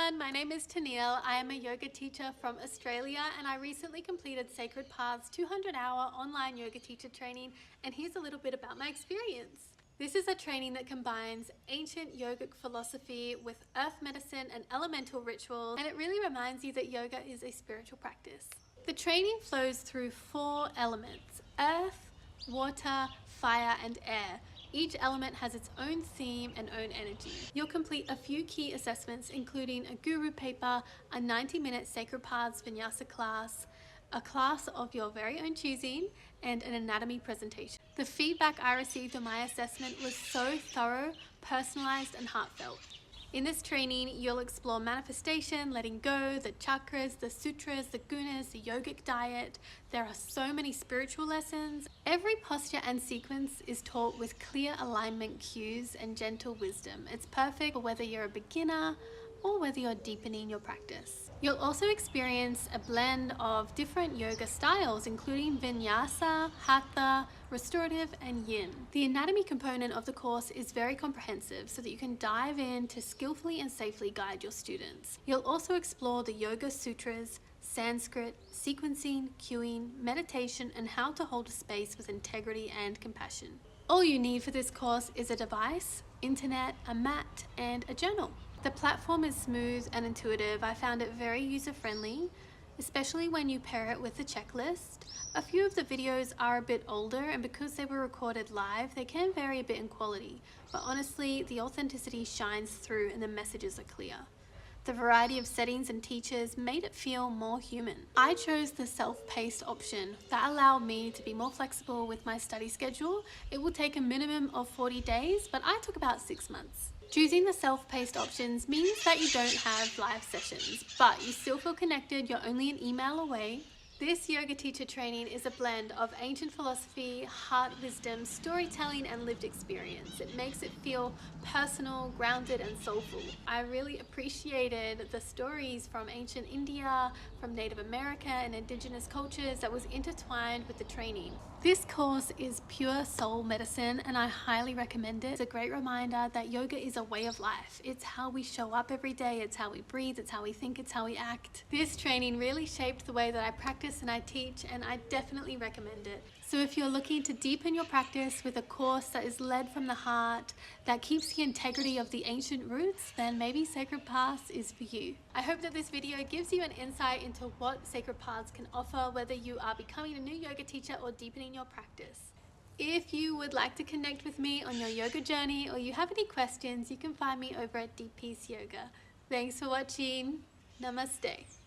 everyone, my name is Tennille. I am a yoga teacher from Australia and I recently completed Sacred Path's 200-hour online yoga teacher training, and here's a little bit about my experience. This is a training that combines ancient yogic philosophy with earth medicine and elemental rituals, and it really reminds you that yoga is a spiritual practice. The training flows through 4 elements: earth, water, fire and air. Each element has its own theme and own energy. You'll complete a few key assessments, including a guru paper, a 90-minute Sacred Paths Vinyasa class, a class of your very own choosing, and an anatomy presentation. The feedback I received on my assessment was so thorough, personalized, and heartfelt. In this training, you'll explore manifestation, letting go, the chakras, the sutras, the gunas, the yogic diet. There are so many spiritual lessons. Every posture and sequence is taught with clear alignment cues and gentle wisdom. It's perfect for whether you're a beginner or whether you're deepening your practice. You'll also experience a blend of different yoga styles, including Vinyasa, Hatha, Restorative, and Yin. The anatomy component of the course is very comprehensive so that you can dive in to skillfully and safely guide your students. You'll also explore the Yoga Sutras, Sanskrit, sequencing, cueing, meditation, and how to hold a space with integrity and compassion. All you need for this course is a device, internet, a mat, and a journal. The platform is smooth and intuitive. I found it very user-friendly, especially when you pair it with the checklist. A few of the videos are a bit older, and because they were recorded live, they can vary a bit in quality, but honestly, the authenticity shines through and the messages are clear. The variety of settings and teachers made it feel more human. I chose the self-paced option. That allowed me to be more flexible with my study schedule. It will take a minimum of 40 days, but I took about 6 months. Choosing the self-paced options means that you don't have live sessions, but you still feel connected. You're only an email away. This yoga teacher training is a blend of ancient philosophy, heart wisdom, storytelling, and lived experience. It makes it feel personal, grounded, and soulful. I really appreciated the stories from ancient India, from Native America, and indigenous cultures that was intertwined with the training. This course is pure soul medicine, and I highly recommend it. It's a great reminder that yoga is a way of life. It's how we show up every day, it's how we breathe, it's how we think, it's how we act. This training really shaped the way that I practice and I teach, and I definitely recommend it. So if you're looking to deepen your practice with a course that is led from the heart, that keeps the integrity of the ancient roots, then maybe Sacred Paths is for you. I hope that this video gives you an insight into what Sacred Paths can offer, whether you are becoming a new yoga teacher or deepening your practice. If you would like to connect with me on your yoga journey, or you have any questions, you can find me over at Deep Peace Yoga. Thanks for watching. Namaste.